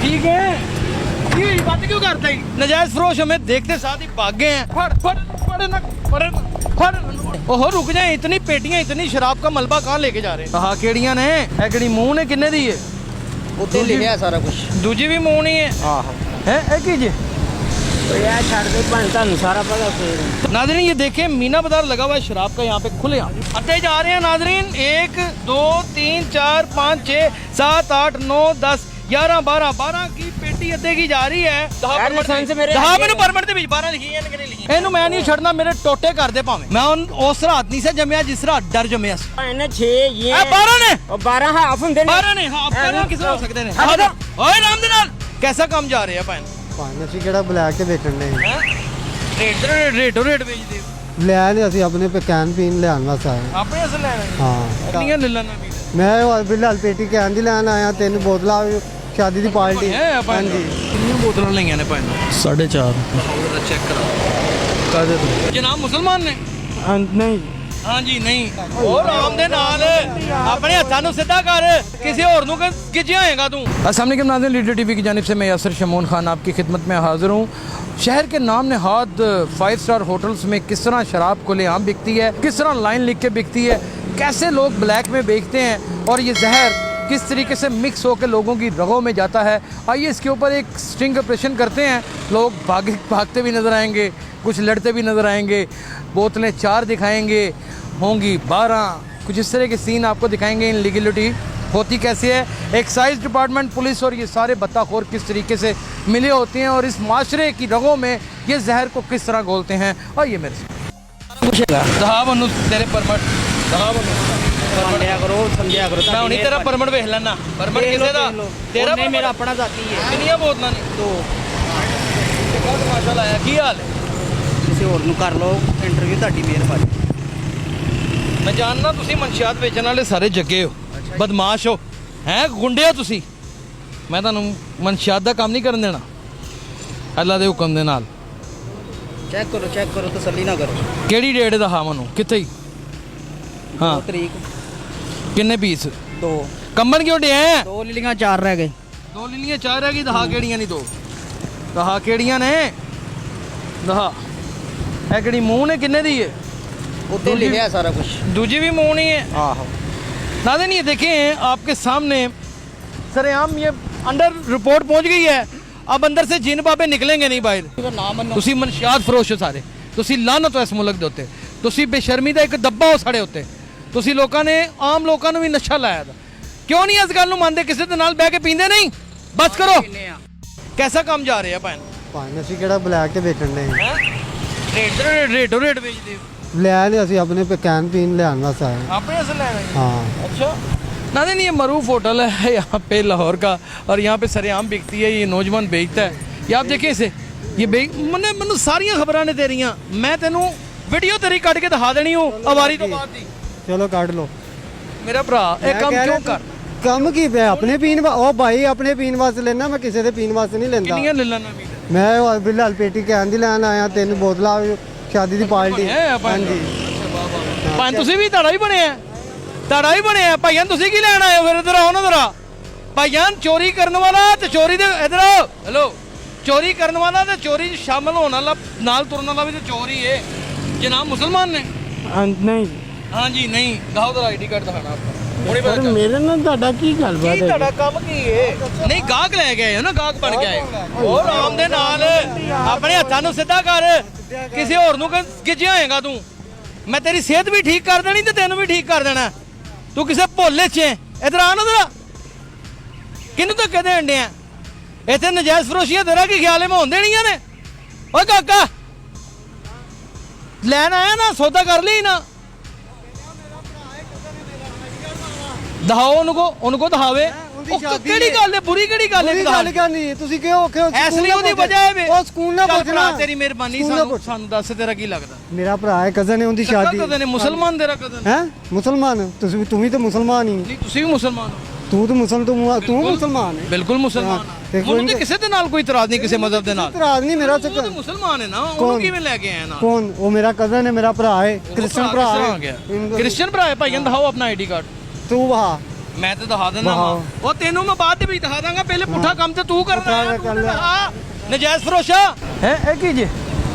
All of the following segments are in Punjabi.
ठीक है, ये बात क्यों करते हैं? नजायज फरोश हमें देखते साथ ही भाग गए हैं। ओहो रुक जाए, इतनी पेटियां, इतनी शराब का मलबा कहाँ लेके जा रहे हैं? कहा केड़ियां ने एकड़ी मुंह ने किन्ने दी है? ਉੱਤੇ ਲਿਖਿਆ ਸਾਰਾ ਕੁਝ। दूजी भी मुंह नहीं है। ਆਹੋ है ए कीजिए ਯਾਰ ਛੱਡ ਦੇ ਭਾਂ ਤੁਹਾਨੂੰ ਸਾਰਾ ਪਤਾ ਫੇਰ। नाजरीन ये देखें मीना बाजार लगा हुआ है शराब का, यहाँ पे खुले अड्डे जा रहे हैं नाजरीन। 1 2 3 4 5 6 7 8 9 10 11 12 12 की पेटी अड्डे की जा रही है। ਲਾਇਸੈਂਸ ਮੇਰੇ दहा मैंने परमिट ਦੇ ਵਿੱਚ 12 ਲਿਖੀ ਹੈ ਕਿ ਨਹੀਂ ਲਿਖੀ? ਇਹਨੂੰ ਮੈਂ ਨਹੀਂ ਛੱਡਣਾ, ਮੇਰੇ ਟੋਟੇ ਕਰਦੇ ਭਾਵੇਂ। ਮੈਂ ਉਸ ਰਾਤ ਨਹੀਂ ਸੇ ਜੰਮਿਆ ਜਿਸ ਰਾਤ ਡਰ ਜੰਮਿਆ ਸੀ। ਇਹਨੇ 6 ਇਹ ਇਹ 12 ਨੇ, ਉਹ 12 ਹਾਫ ਹੁੰਦੇ ਨੇ। 12 ਨੇ ਹਾਫ ਕਰਨਾ ਕਿਸ ਤਰ੍ਹਾਂ ਹੋ ਸਕਦੇ ਨੇ? ਓਏ ਆਰਾਮ ਦੇ ਨਾਲ ਕੈਸਾ ਕੰਮ ਜਾ ਰਿਹਾ ਭਾਈ? ਭਾਵੇਂ ਅਸੀਂ ਕਿਹੜਾ ਬਲੈਕ ਤੇ ਵੇਚਣ ਨੇ ਰੇਟ ਵੇਚਦੇ ਹੋ? ਲੈ ਨੇ ਅਸੀਂ ਆਪਣੇ ਪੇ ਕੈਨ ਪੀਣ ਲਿਆਉਣ ਵਾਸਤੇ ਆਏ ਆਪਣੇ ਅਸਲ ਲੈਣਾ ਹਾਂ। ਕਿੰਨੀਆਂ ਲੈ ਲੈਣਾ ਵੀ? ਮੈਂ ਉਹ ਬਿਲਾਲ ਪੇਟੀ ਕੈਨ ਦੀ ਲੈਣ ਆਇਆ, 3 ਬੋਤਲਾਂ ਸ਼ਾਦੀ ਦੀ ਪਾਰਟੀ। ਹਾਂਜੀ ਕਿੰਨੀਆਂ ਬੋਤਲਾਂ ਲਈਆਂ ਨੇ ਭਾਈ? 4.5 ਚੈੱਕ ਕਰਾ ਕਾਦੇ ਜਨਾਬ ਮੁਸਲਮਾਨ ਨੇ? ਨਹੀਂ हाँ जी नहीं और आराम दे नाल अपने हत्थां नूं सीधा कर, किसी और नूं गिज्जिया होएगा तू। अस्सलाम वालेकुम नाज़रीन, लीडर टीवी की जानिब से मैं यासर शमून खान आपकी खिदमत में हाज़िर हूँ। शहर के नाम नहाद 5 स्टार होटल्स में किस तरह शराब खुलेआम बिकती है, किस तरह लाइन लिख के बिकती है, कैसे लोग ब्लैक में बेचते हैं और ये जहर किस तरीके से मिक्स होकर लोगों की रगों में जाता है। आइए इसके ऊपर एक स्टिंग ऑपरेशन करते हैं। लोग भागते भी नज़र आएंगे, कुछ लड़ते भी नज़र आएंगे, बोतलें 4 दिखाएंगे, होंगी 12, कुछ इस तरह के सीन आपको दिखाएंगे। इनलीगलिटी होती कैसे है, एक्साइज डिपार्टमेंट, पुलिस और ये सारे बत्ताखोर किस तरीके से मिले होते हैं और इस माशरे की रगों में ये जहर को किस तरह घोलते हैं। और ये मेरे से ਪੁੱਛੇਗਾ तेरे परमट ਸਮਝਿਆ ਕਰੋ मैं हुणी तेरा परमट वेख लेना। परमट किसे दा? तेरा ਨਹੀਂ ਮੇਰਾ ਆਪਣਾ ذاتی ਹੈ। किन्नियां बोतलां ने? 2 तमाशा लाया की हाल है? ਕਿਸੇ ਹੋਰ ਨੂੰ ਕਰ ਲਓ ਇੰਟਰਵਿਊ, ਤੁਹਾਡੀ ਮਿਹਰਬਾਨੀ। मैं जानना तुसी मनशियात बेचने वाले सारे जगे हो, बदमाश हो, हैं गुंडे हो तुसी। मैं तुहानू मनशियात दा काम नहीं करन देना अल्लाह दे हुक्म दे नाल। ਚੈੱਕ ਕਰੋ ਤਸੱਲੀ ਨਾ ਕਰੋ। ਕਿਹੜੀ ਡੇਟ ਦਾ ਹਾਂ ਮੈਨੂੰ ਕਿੱਥੇ ਹੀ? 2 ਤਰੀਕ ਕਿੰਨੇ ਪੀਸ? 2 ਕੰਬਣ ਕਿਉਂ ਡਿਆ? 2 ਲਿਲੀਆਂ 4 ਰਹਿ ਗਏ। 2 ਲਿਲੀਆਂ 4 ਰਹਿ ਗਈ। ਦਹਾ ਕਿਹੜੀਆਂ ਨਹੀਂ? 2 ਦਹਾ ਕਿਹੜੀਆਂ ਨੇ? ਦਹਾ ਇਹ ਕਿਹੜੀ ਮੂੰਹ ਨੇ ਕਿੰਨੇ ਦੀ ਹੈ? ਉੱਤੇ ਲਿਖਿਆ ਸਾਰਾ ਕੁਝ। दूजी भी मुंह नहीं है। ਆਹੋ नाज़रीन ये देखें आपके सामने सरेआम ये अंडर रिपोर्ट पहुंच गई है। अब अंदर से जिन बाबे निकलेंगे नहीं बाहर। ਨਾ ਮੰਨੋ ਤੁਸੀਂ ਮਨਸ਼ਿਆਤ ਫਰੋਸ਼ ਹੋ ਸਾਰੇ, ਤੁਸੀਂ ਲਾਨਤ ਹੋ ਇਸ ਮੁਲਕ ਦੇ ਉੱਤੇ, ਤੁਸੀਂ ਬੇਸ਼ਰਮੀ ਦਾ ਇੱਕ ਦੱਬਾ ਹੋ ਸਾਡੇ ਉੱਤੇ। ਤੁਸੀਂ ਲੋਕਾਂ ਨੇ ਆਮ ਲੋਕਾਂ ਨੂੰ ਵੀ ਨਸ਼ਾ ਲਾਇਆ ਦਾ। ਕਿਉਂ ਨਹੀਂ ਇਸ ਗੱਲ ਨੂੰ ਮੰਨਦੇ? ਕਿਸੇ ਦੇ ਨਾਲ ਬਹਿ ਕੇ ਪੀਂਦੇ ਨਹੀਂ? ਬਸ ਕਰੋ। ਕੈਸਾ ਕੰਮ ਜਾ ਰਿਹਾ ਭੈਣ? ਭਾਵੇਂ ਅਸੀਂ ਕਿਹੜਾ ਬਲੈਕ ਤੇ ਵੇਚਣ ਨੇ ਰੇਟ ਵੇਚਦੇ ਹੋ? ਲੈ ਨੇ ਅਸੀਂ ਆਪਣੇ ਪੇ ਕੈਨ ਪੀਣ ਲਿਆਉਣ ਵਾਸਤੇ ਆਏ अपने असल लेना ਹਾਂ। अच्छा नाज़रीन ये मरूफ होटल है यहाँ पे लाहौर का और यहाँ पे सरेआम बिकती है। ये नौजवान बेचता है। ये आप देखिए इसे, ये मैंने सारिया खबर ने तेरिया, मैं तेनू वीडियो तेरी कट के दिखा देनी हूँ अवारी तो बाद दी। ਚਲੋ ਕੱਢ ਲਓ। मेरा भरा ये ਮੈਂ काम ਕਹਿ क्यों ਰਿਹਾ कर? ਕੰਮ ਕੀ ਪਿਆ ਆਪਣੇ ਪੀਣ ਉਹ ਭਾਈ ਆਪਣੇ ਪੀਣ ਵਾਸਤੇ ਲੈਣਾ, ਮੈਂ ਕਿਸੇ ਦੇ ਪੀਣ ਵਾਸਤੇ ਨਹੀਂ ਲੈਂਦਾ। किन्नियां ले लेना भी ਮੈਂ ਉਹ ਬਿਲਾਲ ਪੇਟੀ ਕੈਨ ਦੀ ਲੈਣ ਆਇਆ, 3 ਬੋਤਲਾਂ ਸ਼ਾਦੀ ਦੀ ਪਾਰਟੀ। ਹਾਂਜੀ ਭਾਈ ਤੁਸੀਂ ਵੀ ਧੜਾ ਹੀ ਬਣਿਆ, ਧੜਾ ਹੀ ਬਣਿਆ। ਭਾਈਆਂ ਤੁਸੀਂ ਕੀ ਲੈਣ ਆਏ ਹੋ ਫਿਰ? ਇਧਰ ਆਓ ਨਾ ਜ਼ਰਾ। ਭਾਈਆਂ ਚੋਰੀ ਕਰਨ ਵਾਲਾ ਤੇ ਚੋਰੀ ਦੇ ਇਧਰ ਆਓ। ਹੈਲੋ, ਚੋਰੀ ਕਰਨ ਵਾਲਾ ਤੇ ਚੋਰੀ 'ਚ ਸ਼ਾਮਲ ਹੋਣ ਵਾਲਾ ਨਾਲ ਤੁਰਨ ਵਾਲਾ ਵੀ ਤੇ ਚੋਰ ਹੀ ਹੈ। ਜਨਾਬ ਮੁਸਲਮਾਨ ਨੇ? ਨਹੀਂ हाँ जी नहीं। दिखाओ तो आईडी कार्ड दिखाना आपका। ਹੁਣੇ ਸਰ ਮੇਰੇ ਨਾਲ ਤੁਹਾਡਾ ਕੀ ਗੱਲਬਾਤ ਕੀ ਹੈ? ਤੁਹਾਡਾ ਕੰਮ ਕੀ ਹੈ? ਨਹੀਂ ਗਾਹਕ ਲੈ ਕੇ ਆਏ ਹੋ ਨਾ, ਗਾਹਕ ਬਣ ਕੇ ਆਏ ਹੋ। ਆਰਾਮ ਦੇ ਨਾਲ ਆਪਣੇ ਹੱਥਾਂ ਨੂੰ ਸਿੱਧਾ ਕਰ, ਕਿਸੇ ਹੋਰ ਨੂੰ ਗਿੱਜਿਆ ਹੋਏਗਾ ਤੂੰ। ਮੈਂ ਤੇਰੀ ਸਿਹਤ ਵੀ ਠੀਕ ਕਰ ਦੇਣੀ ਤੇ ਤੈਨੂੰ ਵੀ ਠੀਕ ਕਰ ਦੇਣਾ। ਤੂੰ ਕਿਸੇ ਭੋਲੇ 'ਚ ਹੈ। ਇਧਰ ਆ ਨਾ ਜ਼ਰਾ। ਕਿਹਨੂੰ ਧੱਕੇ ਦੇਣ ਡਿਆ? ਇੱਥੇ ਨਜਾਇਜ਼ ਫਰੋਸ਼ੀਆਂ ਤੇਰਾ ਕੀ ਖਿਆਲ ਹੈ ਮੈਂ ਹੋਣ ਦੇਣੀਆਂ ਨੇ? ਓਏ ਕਾਕਾ ਲੈਣ ਆਇਆ ਨਾ, ਸੌਦਾ ਕਰ ਲਈ ਨਾ। ਦਿਖਾਓ ਉਹਨੂੰ ਕੋ ਦਿਖਾਵੇ। ਕਿਹੜੀ ਗੱਲ ਹੈ? ਬੁਰੀ ਕਿਹੜੀ ਗੱਲ ਹੈ? ਗੱਲ ਕਰਨੀ ਤੁਸੀਂ ਕਿਉਂ ਇਸ ਲਈ ਉਹਦੀ ਵਜ੍ਹਾ ਹੈ ਉਹ ਸਕੂਲ ਨਾਲ ਪੁੱਛਣਾ। ਤੇਰੀ ਮਿਹਰਬਾਨੀ, ਸਾਨੂੰ ਦੱਸ ਤੇਰਾ ਕੀ ਲੱਗਦਾ? ਮੇਰਾ ਭਰਾ ਹੈ, ਕਜ਼ਨ ਹੈ, ਉਹਦੀ ਸ਼ਾਦੀ। ਕਜ਼ਨ ਨੇ? ਮੁਸਲਮਾਨ ਤੇਰਾ ਕਜ਼ਨ ਹੈ? ਮੁਸਲਮਾਨ? ਤੂੰ ਵੀ ਤਾਂ ਮੁਸਲਮਾਨ ਹੀ। ਨਹੀਂ ਤੁਸੀਂ ਵੀ ਮੁਸਲਮਾਨ ਹੋ? ਤੂੰ ਤਾਂ ਮੁਸਲਮਾਨ ਹੈ। ਬਿਲਕੁਲ ਮੁਸਲਮਾਨ। ਉਹਨੂੰ ਤੇ ਕਿਸੇ ਦੇ ਨਾਲ ਕੋਈ ਇਤਰਾਜ਼ ਨਹੀਂ, ਕਿਸੇ ਮਜ਼ਹਬ ਦੇ ਨਾਲ। ਇਤਰਾਜ਼ ਨਹੀਂ ਮੇਰਾ। ਉਹ ਤਾਂ ਮੁਸਲਮਾਨ ਹੈ ਨਾ, ਉਹਨੂੰ ਕਿਵੇਂ ਲੈ ਕੇ ਆਇਆ ਨਾ? ਕੌਣ? ਉਹ ਮੇਰਾ ਕਜ਼ਨ ਹੈ, ਮੇਰਾ ਭਰਾ ਹੈ, ਕ੍ਰਿਸਚਨ ਭਰਾ ਹੈ। ਕ੍ਰਿਸਚਨ ਭਰਾ ਹੈ। ਭਾਈਆਂ ਦਿਖਾਓ ਆਪਣਾ ਆਈਡੀ ਕਾਰਡ। ਤੂੰ ਵਹਾ ਮੈਂ ਤੇ ਦਿਖਾ ਦਿੰਦਾ ਵਾਂ। ਵਾਹ। ਉਹ ਤੈਨੂੰ ਮੈਂ ਬਾਅਦ ਦੇ ਵਿੱਚ ਦਿਖਾ ਦਾਂਗਾ, ਪਹਿਲੇ ਪੁੱਠਾ ਕੰਮ ਤੇ ਤੂੰ ਕਰਨਾ ਹੈ, ਪੁੱਠਾ ਤੂੰ ਕਰ ਦਿਖਾ। ਨਜਾਇਜ਼ ਫਰੋਸ਼ਾ ਹੈ ਇਹ ਕੀ ਜੇ?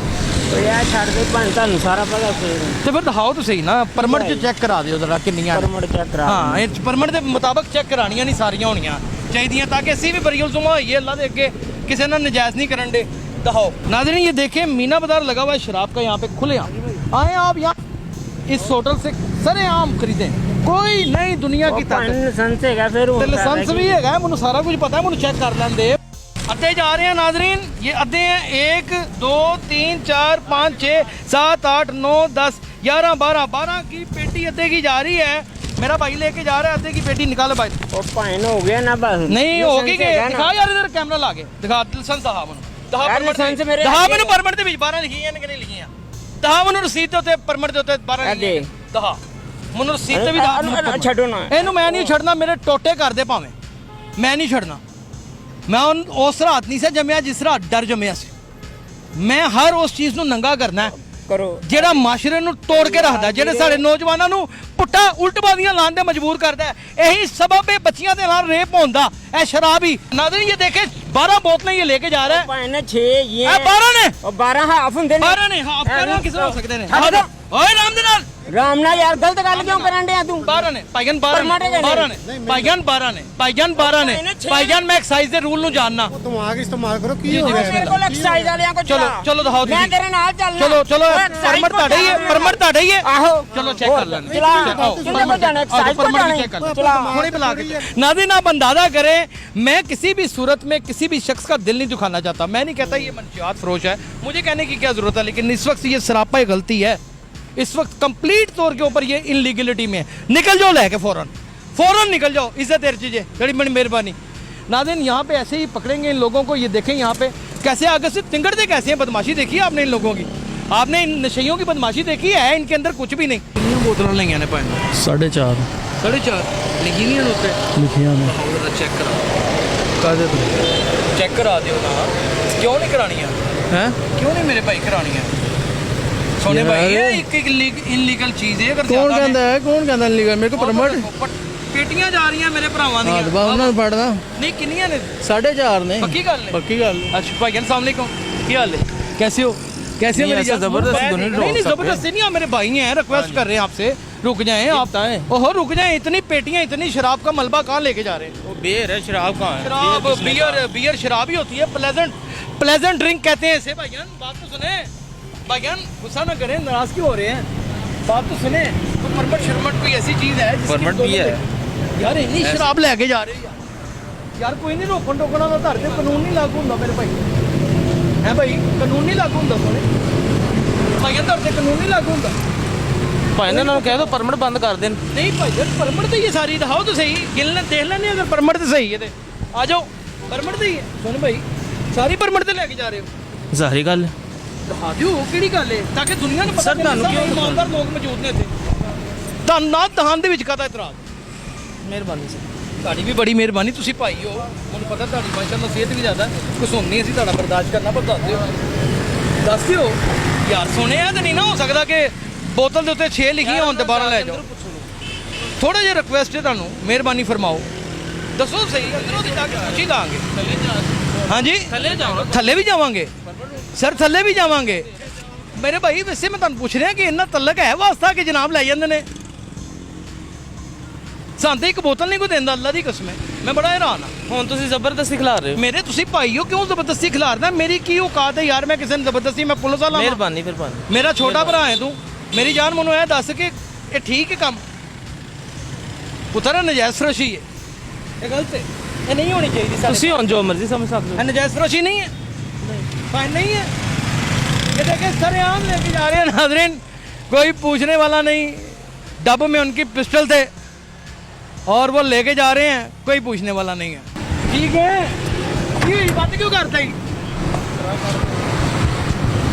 ਓ ਯਾਰ ਛੱਡ ਦੇ ਭਾਵੇਂ ਤੁਹਾਨੂੰ ਸਾਰਾ ਪਤਾ ਫਿਰ ਤੇ ਫਿਰ ਦਿਖਾਓ ਤਾਂ ਸਹੀ ਨਾ, ਪਰਮਿਟ ਚ ਚੈੱਕ ਕਰਾ ਦਿਓ ਜ਼ਰਾ ਕਿੰਨੀਆਂ ਨੇ। ਪਰਮਿਟ ਚੈੱਕ ਕਰਾ ਹਾਂ ਇਹ ਪਰਮਿਟ ਦੇ ਮੁਤਾਬਕ ਚੈੱਕ ਕਰਾਣੀਆਂ ਨਹੀਂ ਸਾਰੀਆਂ ਹੋਣੀਆਂ ਚਾਹੀਦੀਆਂ, ਤਾਂ ਕਿ ਅਸੀਂ भी बरील जुमा होइए अल्लाह दे अगे, किसी ना नजायज़ नहीं करन दे। दिखाओ नाज़रीन, ये देखें मीना बाजार लगा हुआ है शराब का, यहाँ पे खुलेआम आए आप यहाँ इस होटल से सरेआम खरीदें, कोई नई दुनिया की ताकत। ਲਾਇਸੈਂਸ ਹੈਗਾ ਫਿਰ ਤੇ ਲਾਇਸੈਂਸ ਵੀ ਹੈਗਾ, ਮੈਨੂੰ ਸਾਰਾ ਕੁਝ ਪਤਾ ਹੈ, ਮੈਨੂੰ ਚੈੱਕ ਕਰ ਲੈਂਦੇ। ਅੱਧੇ ਜਾ ਰਹੇ हैं नाज़रीन, ये अद्धे हैं 1 2 3 4 5 6 7 8 9 10 11 12 की पेटी अद्धे की जा रही है। मेरा भाई लेके जा रहा है, अद्धे की पेटी निकाल भाई। ਉਹ ਭਾਵੇਂ ਹੋ ਗਿਆ ਨਾ ਬਸ नहीं होगी कि दिखा यार, इधर कैमरा ला के दिखा लाइसेंस दिखा ਮੈਨੂੰ दिखा यार, परमिट लाइसेंस मेरे दिखा आगे। ਮੈਨੂੰ परमिट ਦੇ ਵਿੱਚ 12 ਲਿਖੀਆਂ ਨੇ ਕਿ ਨਹੀਂ ਲਿਖੀਆਂ? ਦਿਖਾ ਮੈਨੂੰ ਰਸੀਦ ਦੇ ਉੱਤੇ, परमिट ਦੇ ਉੱਤੇ 12 ਅੱਗੇ। ਲਿਖੀਆਂ ਦਿਖਾ ਮੈਨੂੰ ਰਸੀਦ ਤੇ ਵੀ ਦੱਸ। ਛੱਡੋ ਨਾ ਇਹਨੂੰ ਮੈਂ ਨਹੀਂ ਛੱਡਣਾ, ਮੇਰੇ ਟੋਟੇ ਕਰਦੇ ਭਾਵੇਂ, ਮੈਂ ਨਹੀਂ ਛੱਡਣਾ। ਮੈਂ ਉਸ ਰਾਤ ਨਹੀਂ ਸੀ ਜੰਮਿਆ ਜਿਸ ਰਾਤ ਡਰ ਜੰਮਿਆ ਸੀ। ਮੈਂ ਹਰ ਉਸ ਚੀਜ਼ ਨੂੰ ਨੰਗਾ ਕਰਨਾ ਹੈ ਕਰੋ ਜਿਹੜਾ ਮਾਸ਼ਰੇ ਨੂੰ ਤੋੜ ਕੇ ਰੱਖਦਾ, ਜਿਹੜੇ ਸਾਡੇ ਨੌਜਵਾਨਾਂ ਨੂੰ ਪੁੱਠਾ ਉਲਟਬਾਜ਼ੀਆਂ ਲਾਉਣ ਦੇ ਮਜਬੂਰ ਕਰਦਾ ਹੈ। ਇਹੀ ਸਬਬ ਹੈ ਬੱਚੀਆਂ ਦੇ ਨਾਲ ਰੇਪ ਹੋਣ ਦਾ, ਇਹ ਸ਼ਰਾਬ ਹੀ। ਨਾਜ਼ਰੀਨ ये देखे 12 बोतलें ये लेके जा रहा है। ਭਾਵੇਂ ਨਾ 6 ਇਹ ਇਹ 12 ਨੇ, ਉਹ 12 ਹਾਫ ਹੁੰਦੇ ਨੇ 12 ਨੇ ਹਾਫ ਕਰਨਾ ਕਿਸ ਤਰ੍ਹਾਂ ਹੋ ਸਕਦੇ ਨੇ? ਛੱਡ ਦਿਓ। ਓਏ ਰਾਮ ਦੇ ਨਾਲ ਰਾਮ ਨਾਲ ਯਾਰ ਗਲਤ ਗੱਲ ਕਿਉਂ ਕਰਨ ਡਿਆ ਤੂੰ 12 ਨੇ ਭਾਈਜਾਨ, 12 ਪਰਮਿਟ ਨੇ, ਹੈਗੇ ਨੇ। 12 ਨੇ ਭਾਈਜਾਨ, 12 ਨੇ ਭਾਈਜਾਨ, 12 ਨੇ ਭਾਈਜਾਨ। ਮੈਂ ਐਕਸਾਈਜ਼ ਦੇ ਰੂਲ ਨੂੰ ਜਾਣਨਾ। ਦਿਮਾਗ ਇਸਤੇਮਾਲ ਕਰੋ, ਕੀ ਜੀ, ਹੋ ਜੀ, ਗਿਆ ਜੀ। ਇਹਦੇ ਮੇਰੇ ਕੋਲ ਐਕਸਾਈਜ਼ ਵਾਲਿਆਂ ਕੋਲ ਚਲੋ ਚਲੋ ਦਿਖਾਓ ਮੈਂ ਤੁਸੀਂ। ਤੇਰੇ ਨਾਲ ਚੱਲਣਾ ਚਲੋ ਚਲੋ ਉਹ exercise ਪਰਮਿਟ ਕੋਲ ਤੁਹਾਡਾ ਹੀ ਹੈ, ਜਾਣਾ। ਪਰਮਿਟ ਤੁਹਾਡਾ ਹੀ ਹੈ। ਆਹੋ ਚਲੋ ਚੈੱਕ ਕਰ ਲੈਣੇ। ਚਲਾ ਕਿੰਨੇ ਕੋਲ ਜਾਣਾ ਐਕਸਾਈਜ਼ ਕੋਲ ਜਾਣਾ ਚਲਾ थोड़ी बुला के नाज़रीन, आप अंदाजा करें, मैं किसी भी सूरत में किसी भी शख्स का दिल नहीं दुखाना चाहता। मैं नहीं कहता ये मंशियात फरोश है, मुझे कहने की क्या ज़रूरत है, लेकिन इस वक्त ये सरापा गलती है। इस वक्त कंप्लीट तौर के ऊपर ये इनलीगलिटी में है। निकल जाओ लेके फ़ौरन निकल जाओ, इज़्ज़त देर चीज़ें बड़ी बड़ी मेहरबानी। नाज़रीन यहाँ पे ऐसे ही पकड़ेंगे इन लोगों को, ये देखें यहाँ पे कैसे आगे से तिंगड़ते कैसे हैं। बदमाशी देखी है आपने इन लोगों की, आपने इन नशइयों की बदमाशी देखी है, इनके अंदर कुछ भी नहीं। बोतल नहीं आने पाए 4.5 4.5 लिखी नहीं है उत्ते, लिखिया ने चेक करा कादे तो चेक करा दियो ना, क्यों नहीं करानी है? हैं क्यों नहीं मेरे भाई करानी है? सोने यार। भाई ये एक इनलीगल चीज है। अगर कौन ज्यादा कहता है, कौन कहता लीगल? मेरे को ने- परमिट देखो, पेटियां जा रही हैं मेरे भरावां हां दी। बा ਉਹਨਾਂ ਨੂੰ ਪੜਦਾ नहीं किन्नियां ने? 4.5 ने पक्की गल है? पक्की गल अच्छा भाई अस्सलाम वालेकुम, क्या हाल है, कैसे हो? कैसे हो? नहीं, मेरी ऐसा जान? जबरदस्ती तो नहीं रोक नहीं सकते। जबरदस्ती नहीं, आप मेरे भाई हैं, रिक्वेस्ट कर रहे हैं आपसे, रुक जाएं आप। ओहो रुक जाएं, इतनी पेटियां, इतनी शराब का मलबा कहाँ लेके जा रहे हैं? वो बेर है, शराब कहाँ है? शराब बियर शराब ही होती है, प्लेजेंट ड्रिंक कहते हैं इसे। भाईजान बात तो सुने, भाईजान गुस्सा ना करें, नाराज क्यों हो रहे हैं? बात तो सुने, तो परमट शर्मट कोई ऐसी चीज है जिसकी परमट भी है यार, इतनी शराब लेके जा रहे हैं यार कोई नहीं रोकन टोकना का धर ते कानून नहीं लागू होंदा मेरे भाई, है भाई कानून नहीं लागू होंदा सोने भाईजान, धर ते कानून नहीं लागू होंदा। ਭਾਈ ਇਹਨਾਂ ਨੂੰ ਕਹਿ ਦੋ ਪਰਮਿਟ ਬੰਦ ਕਰ ਦੇਣ। नहीं भाईजान परमट तो ये सारी दिखाओ तो सही, गिन ले देख लेने अगर परमट तो सही है तो आ जाओ, परमट तो ही है सोने भाई, सारी परमट तो लेके जा रहे हो। ਜ਼ਾਹਰੀ ਗੱਲ ਦਿਖਾ ਦਿਓ ਕਿਹੜੀ ਗੱਲ ਹੈ, ਤਾਂ ਕਿ ਦੁਨੀਆ ਨੂੰ ਪਤਾ ਸਰ, ਤੁਹਾਨੂੰ ਕਿਉਂ ਇਮਾਨਦਾਰ ਲੋਕ ਮੌਜੂਦ ਨੇ ਇੱਥੇ। ਤੁਹਾਨੂੰ ਨਾ ਦਹਾਨ ਦੇ ਵਿੱਚ ਕਾਹਦਾ ਇਤਰਾਜ਼? ਮਿਹਰਬਾਨੀ ਸਰ। ਤੁਹਾਡੀ ਵੀ ਬੜੀ ਮਿਹਰਬਾਨੀ, ਤੁਸੀਂ ਭਾਈ ਹੋ, ਮੈਨੂੰ ਪਤਾ ਤੁਹਾਡੀ ਮਾਸ਼ਾਅੱਲਾ ਸਿਹਤ ਵੀ ਜ਼ਿਆਦਾ ਕੁਛ ਹੁੰਦੀ, ਅਸੀਂ ਤੁਹਾਡਾ ਬਰਦਾਸ਼ਤ ਕਰਨਾ, ਪਰ ਦੱਸ ਦਿਓ ਯਾਰ। ਸੁਣਿਆ ਤਾਂ ਨਹੀਂ ਨਾ ਹੋ ਸਕਦਾ ਕਿ ਬੋਤਲ ਦੇ ਉੱਤੇ 6 ਲਿਖੀਆਂ ਹੋਣ ਤੇ 12 ਲੈ ਜਾਓ। ਥੋੜਾ ਜਿਹਾ ਰਿਕੁਐਸਟ ਹੈ ਤੁਹਾਨੂੰ, ਮਿਹਰਬਾਨੀ ਫਰਮਾਓ, ਦੱਸੋ ਸਹੀ, ਅੰਦਰੋਂ ਦੀ ਜਾ ਕੇ ਪੁੱਛ ਹੀ ਲਾਂਗੇ। ਹਾਂਜੀ ਥੱਲੇ ਵੀ ਜਾਵਾਂਗੇ ਸਰ, ਥੱਲੇ ਵੀ ਜਾਵਾਂਗੇ ਮੇਰੇ ਭਾਈ। ਵੈਸੇ ਮੈਂ ਤੁਹਾਨੂੰ ਪੁੱਛ ਰਿਹਾ ਕਿ ਇੰਨਾ ਤਲਕ ਹੈ ਵਾਸਤਾ ਕਿ ਜਨਾਬ ਲੈ ਜਾਂਦੇ ਨੇ, ਸਾਨੂੰ ਤਾਂ ਇੱਕ ਬੋਤਲ ਨਹੀਂ ਕੋਈ ਦਿੰਦਾ, ਅੱਲਾ ਦੀ ਕਸਮ ਹੈ। ਮੈਂ ਬੜਾ ਹੈਰਾਨ ਹਾਂ। ਹੁਣ ਤੁਸੀਂ ਜ਼ਬਰਦਸਤੀ ਖਿਲਾ ਰਹੇ ਹੋ। ਮੇਰੇ ਤੁਸੀਂ ਭਾਈ ਹੋ, ਕਿਉਂ ਜ਼ਬਰਦਸਤੀ ਖਿਲਾਰਦਾ? ਮੇਰੀ ਕੀ ਔਕਾਤ ਹੈ ਯਾਰ, ਮੈਂ ਕਿਸੇ ਨੂੰ ਜ਼ਬਰਦਸਤੀ, ਮੈਂ ਪੁਲਿਸ ਵਾਲਾ ਹਾਂ। ਮਿਹਰਬਾਨੀ ਮੇਰਾ ਛੋਟਾ ਭਰਾ ਹੈ ਤੂੰ, ਮੇਰੀ ਜਾਨ, ਮੈਨੂੰ ਇਹ ਦੱਸ ਕਿ ਇਹ ਠੀਕ ਹੈ ਕੰਮ? ਪੁੱਤਰ ਨਜਾਇਜ਼ ਫਰੋਸ਼ੀ ਹੈ, ਇਹ ਗਲਤ ਹੈ, ਇਹ ਨਹੀਂ ਹੋਣੀ ਚਾਹੀਦੀ। ਤੁਸੀਂ ਹੁਣ ਜੋ ਮਰਜ਼ੀ ਸਮਝ ਸਕਦੇ ਹੋ। नजायज फरोशी नहीं है, फाइन नहीं है। ये देखे सरेआम लेके जा रहे हैं नाज़रीन, कोई पूछने वाला नहीं। डब में उनकी पिस्टल थे और वो लेके जा रहे हैं, कोई पूछने वाला नहीं है। ठीक है, ये बात क्यों करते हैं?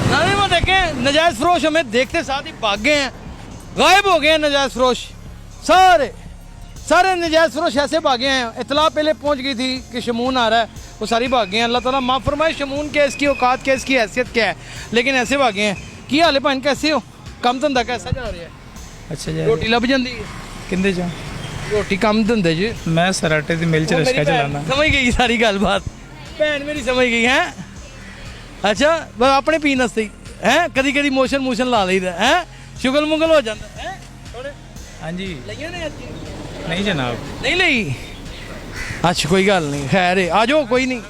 नाज़रीन वो देखें, नजायज़ फरोश हमें देखते साथ ही भाग गए हैं, गायब हो गए हैं नजायज़ फरोश सारे नजायज़ फरोश ऐसे भागे हैं। इतला पहले पहुंच गई थी कि शमून आ रहा है, वो सारी भागे हैं। अल्लाह ताला माफ़ फरमाए, शमून क्या इसकी औकात क्या, इसकी हैसियत क्या है, लेकिन ऐसे भागे हैं। की हाल है भैन, कैसे हो? कम धंधा कैसा जा रहा है? अच्छा जी, रोटी लभ जाती है? किंदे जा ਰੋਟੀ ਕੰਮ ਦਿੰਦੇ ਜੀ ਮੈਂ ਸਰਾਟੇ ਦੀ ਮਿਲ ਚ ਰਿਕਸ਼ਾ ਚਲਾਉਂਦਾ। ਸਮਝ ਗਈ ਸਾਰੀ ਗੱਲਬਾਤ ਭੈਣ ਮੇਰੀ ਸਮਝ ਗਈ ਹੈ ਅੱਛਾ ਬਸ ਆਪਣੇ ਪੀਣ ਵਾਸਤੇ ਹੈ ਕਦੀ ਕਦੀ ਮੋਸ਼ਨ ਲਾ ਲਈਦਾ ਹੈ ਸ਼ੁਗਲ ਮੁਗਲ ਹੋ ਜਾਂਦਾ ਹੈ ਹਾਂਜੀ ਲਈਆਂ ਨੇ ਅੱਜ ਨਹੀਂ ਜਨਾਬ। ਨਹੀਂ ਲਈ ਅੱਛਾ ਕੋਈ ਗੱਲ ਨਹੀਂ ਖੈਰ ਹੈ ਆ ਜਾਓ ਕੋਈ ਨਹੀਂ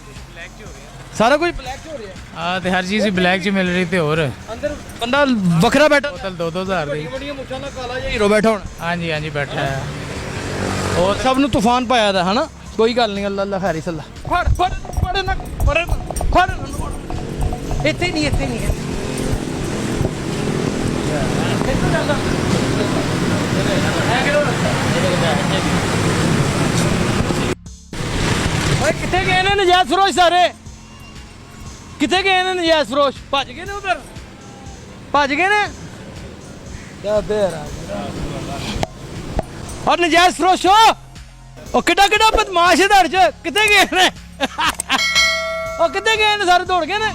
ਸਾਰਾ ਕੁਝ ਬਲੈਕ ਹੋ ਰਿਹਾ ਆ ਤੇ ਹਰ ਚੀਜ਼ ਬਲੈਕ ਚ ਮਿਲ ਰਹੀ ਤੇ ਹੋਰ ਅੰਦਰ ਬੰਦਾ ਵੱਖਰਾ ਬੈਠਾ ਬੋਤਲ 2-2000 ਦੀ। ਬੜੀਆਂ ਮੁੱਛਾਂ ਦਾ ਕਾਲਾ ਜਿਹਾ ਹੀਰੋ ਬੈਠਾ ਹੁਣ ਹਾਂਜੀ ਹਾਂਜੀ ਬੈਠਾ ਹੈ। ਉਹ ਸਭ ਨੂੰ ਤੂਫਾਨ ਪਾਇਆ ਦਾ ਹਨਾ ਕੋਈ ਗੱਲ ਨਹੀਂ ਅੱਲਾ ਅੱਲਾ ਖੈਰੀ ਸੱਲਾ ਫੜ ਫੜ ਫੜ ਨਾ ਫੜ ਇੱਥੇ ਨਹੀਂ ਇੱਥੋਂ ਜਾਂਦਾ ਓਏ ਕਿੱਥੇ ਗਏ ਨੇ ਨਜਾਇਜ਼ ਫਰੋਸ਼ ਸਾਰੇ ਕਿੱਥੇ ਗਏ ਨੇ ਨਜਾਇਜ਼ ਫਰੋਸ਼ ਭੱਜ ਗਏ ਨੇ ਉਧਰ ਭੱਜ ਗਏ ਨੇ ਕਿਆ ਬੇਰ ਆ ਔਰ ਨਜਾਇਜ਼ ਫਰੋਸ਼ ਹੋ ਉਹ ਕਿੱਡਾ ਬਦਮਾਸ਼ ਹੈ ਧੜ ਚ ਕਿੱਥੇ ਗਏ ਨੇ ਉਹ ਕਿੱਥੇ ਗਏ ਨੇ ਸਾਰੇ ਦੌੜ ਗਏ ਨੇ